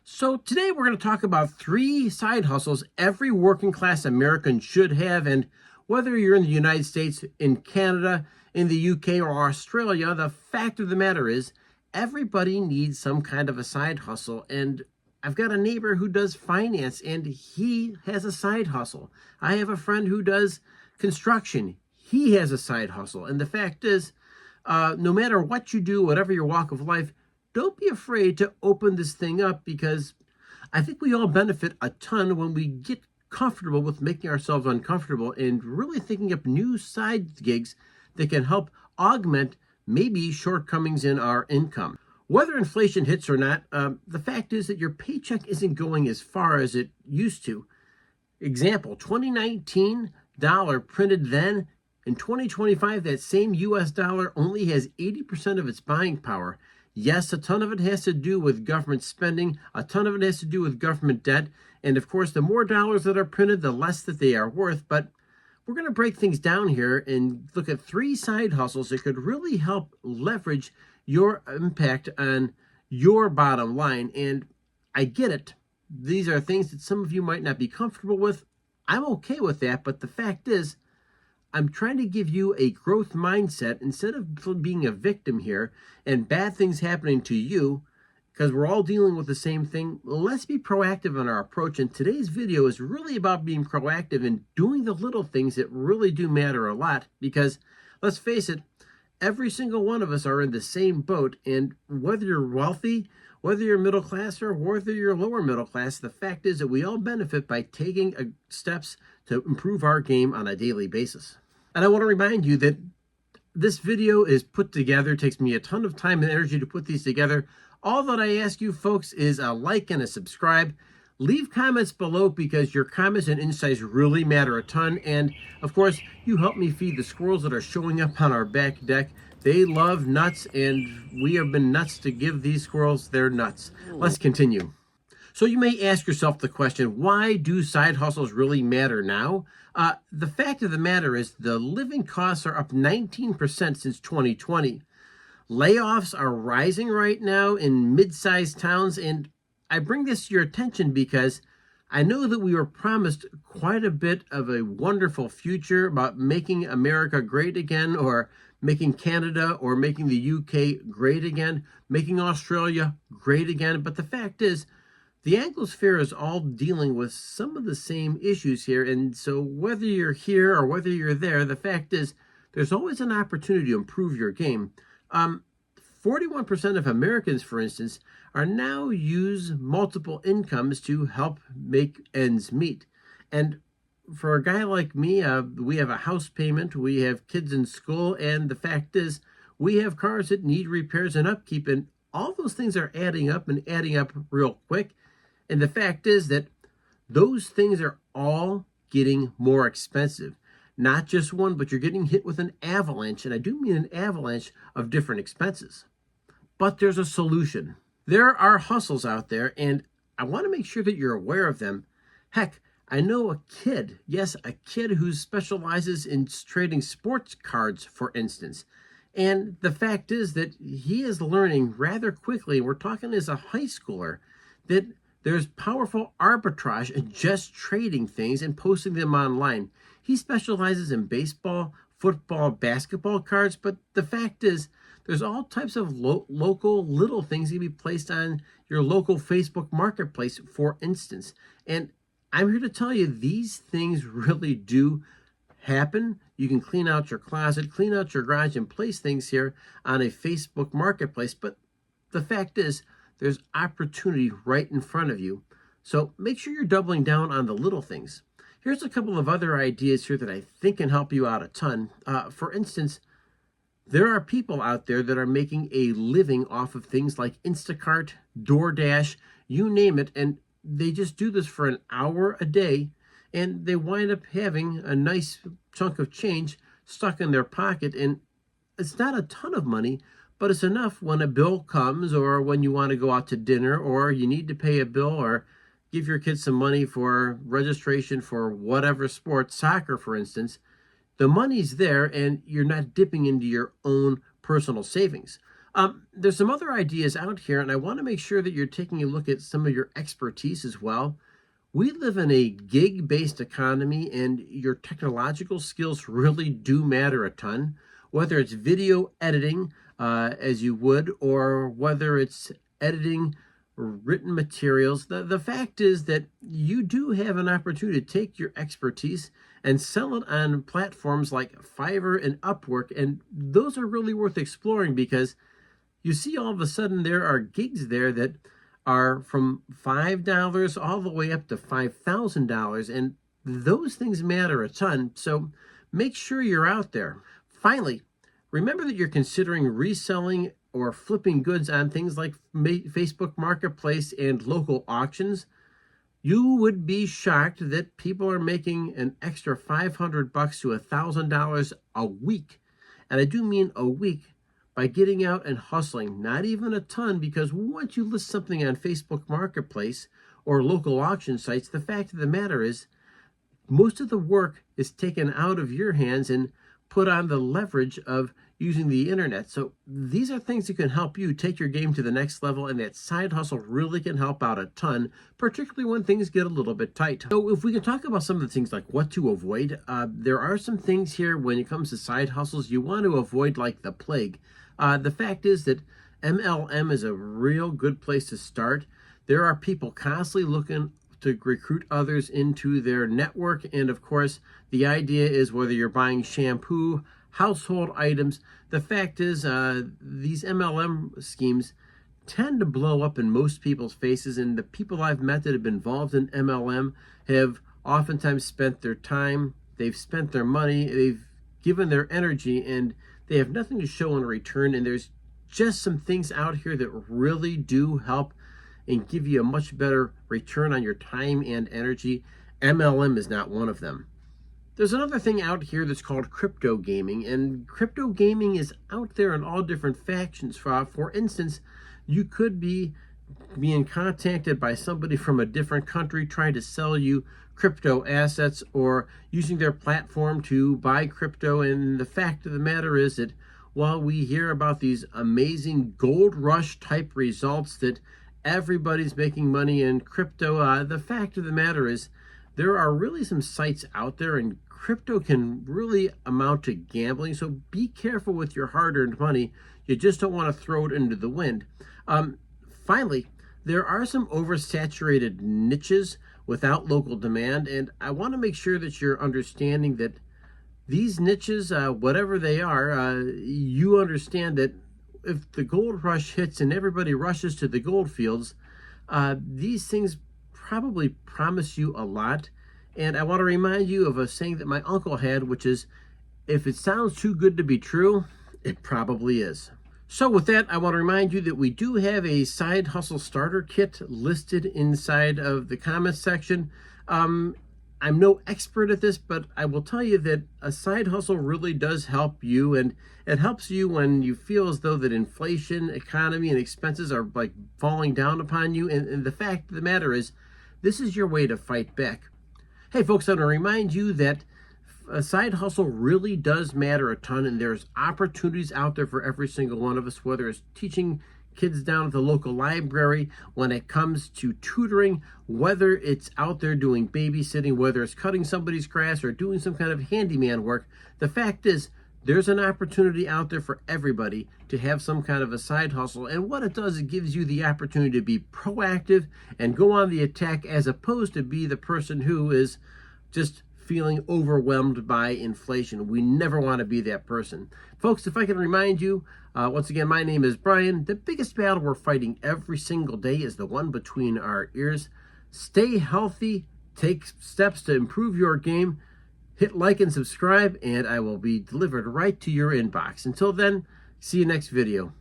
So today we're going to talk about 3 side hustles every working class American should have. And whether you're in the United States, in Canada, in the UK, or Australia, the fact of the matter is everybody needs some kind of a side hustle. And I've got a neighbor who does finance and he has a side hustle. I have a friend who does construction. He has a side hustle. And the fact is, no matter what you do, whatever your walk of life, don't be afraid to open this thing up, because I think we all benefit a ton when we get comfortable with making ourselves uncomfortable and really thinking up new side gigs that can help augment maybe shortcomings in our income. Whether inflation hits or not, the fact is that your paycheck isn't going as far as it used to. Example, 2019 dollar printed then. In 2025, that same US dollar only has 80% of its buying power. Yes, a ton of it has to do with government spending, a ton of it has to do with government debt, and of course, the more dollars that are printed, the less that they are worth. But we're going to break things down here and look at 3 side hustles that could really help leverage your impact on your bottom line. And I get it. These are things that some of you might not be comfortable with. I'm okay with that, but the fact is, I'm trying to give you a growth mindset instead of being a victim here and bad things happening to you, because we're all dealing with the same thing. Let's be proactive in our approach. And today's video is really about being proactive and doing the little things that really do matter a lot, because let's face it, every single one of us are in the same boat. And whether you're wealthy, whether you're middle class, or whether you're lower middle class, the fact is that we all benefit by taking steps to improve our game on a daily basis. And I want to remind you that this video is put together. It takes me a ton of time and energy to put these together. All that I ask you folks is a like and a subscribe. Leave comments below, because your comments and insights really matter a ton. And of course, you help me feed the squirrels that are showing up on our back deck. They love nuts, and we have been nuts to give these squirrels their nuts. Let's continue. So you may ask yourself the question, why do side hustles really matter now? The fact of the matter is the living costs are up 19% since 2020. Layoffs are rising right now in mid-sized towns, and I bring this to your attention because I know that we were promised quite a bit of a wonderful future about making America great again, or making Canada or making the UK great again, making Australia great again. But the fact is, the Anglosphere is all dealing with some of the same issues here. And so whether you're here or whether you're there, the fact is there's always an opportunity to improve your game. 41% of Americans, for instance, are now use multiple incomes to help make ends meet. And for a guy like me, we have a house payment, we have kids in school, and the fact is we have cars that need repairs and upkeep, and all those things are adding up and adding up real quick. And the fact is that those things are all getting more expensive. Not just one, but you're getting hit with an avalanche, and I do mean an avalanche of different expenses. But there's a solution. There are hustles out there, and I want to make sure that you're aware of them. Heck, I know a kid, yes, a kid who specializes in trading sports cards, for instance. And the fact is that he is learning rather quickly, we're talking as a high schooler, that there's powerful arbitrage in just trading things and posting them online. He specializes in baseball, football, basketball cards, but the fact is there's all types of local little things that can be placed on your local Facebook marketplace, for instance. And I'm here to tell you, these things really do happen. You can clean out your closet, clean out your garage, and place things here on a Facebook marketplace. But the fact is, there's opportunity right in front of you. So make sure you're doubling down on the little things. Here's a couple of other ideas here that I think can help you out a ton. For instance, there are people out there that are making a living off of things like Instacart, DoorDash, you name it, and they just do this for an hour a day, and they wind up having a nice chunk of change stuck in their pocket. And it's not a ton of money, but it's enough when a bill comes, or when you want to go out to dinner, or you need to pay a bill, or give your kids some money for registration for whatever sport, soccer, for instance. The money's there, and you're not dipping into your own personal savings. There's some other ideas out here, and I want to make sure that you're taking a look at some of your expertise as well. We live in a gig-based economy, and your technological skills really do matter a ton, whether it's video editing, as you would, or whether it's editing written materials. The fact is that you do have an opportunity to take your expertise and sell it on platforms like Fiverr and Upwork, and those are really worth exploring because you see all of a sudden there are gigs there that are from $5 all the way up to $5,000, and those things matter a ton, so make sure you're out there. Finally, remember that you're considering reselling or flipping goods on things like Facebook Marketplace and local auctions. You would be shocked that people are making an extra $500 to $1,000 a week, and I do mean a week, by getting out and hustling. Not even a ton, because once you list something on Facebook Marketplace or local auction sites, the fact of the matter is most of the work is taken out of your hands and put on the leverage of using the internet. So these are things that can help you take your game to the next level, and that side hustle really can help out a ton, particularly when things get a little bit tight. So if we can talk about some of the things like what to avoid, there are some things here when it comes to side hustles you want to avoid like the plague. The fact is that MLM is a real good place to start. There are people constantly looking to recruit others into their network. And of course, the idea is whether you're buying shampoo, household items, the fact is these MLM schemes tend to blow up in most people's faces. And the people I've met that have been involved in MLM have oftentimes spent their time, they've spent their money, they've given their energy, and they have nothing to show in return. And there's just some things out here that really do help and give you a much better return on your time and energy. MLM is not one of them. There's another thing out here that's called crypto gaming, and crypto gaming is out there in all different factions. For instance, you could be being contacted by somebody from a different country trying to sell you crypto assets or using their platform to buy crypto. And the fact of the matter is that while we hear about these amazing gold rush type results that everybody's making money in crypto, the fact of the matter is there are really some sites out there, and crypto can really amount to gambling. So be careful with your hard-earned money. You just don't want to throw it into the wind. Finally, there are some oversaturated niches without local demand, and I want to make sure that you're understanding that these niches, whatever they are, you understand that if the gold rush hits and everybody rushes to the gold fields, these things probably promise you a lot. And I want to remind you of a saying that my uncle had, which is, if it sounds too good to be true, it probably is. So with that, I want to remind you that we do have a side hustle starter kit listed inside of the comments section. I'm no expert at this, but I will tell you that a side hustle really does help you, and it helps you when you feel as though that inflation, economy, and expenses are like falling down upon you. And the fact of the matter is, this is your way to fight back. Hey folks, I want to remind you that a side hustle really does matter a ton, and there's opportunities out there for every single one of us, whether it's teaching kids down at the local library, when it comes to tutoring, whether it's out there doing babysitting, whether it's cutting somebody's grass or doing some kind of handyman work. The fact is, there's an opportunity out there for everybody to have some kind of a side hustle. And what it does, it gives you the opportunity to be proactive and go on the attack, as opposed to be the person who is just feeling overwhelmed by inflation. We never want to be that person. Folks, if I can remind you, once again, my name is Brian. The biggest battle we're fighting every single day is the one between our ears. Stay healthy, take steps to improve your game, hit like and subscribe, and I will be delivered right to your inbox. Until then, see you next video.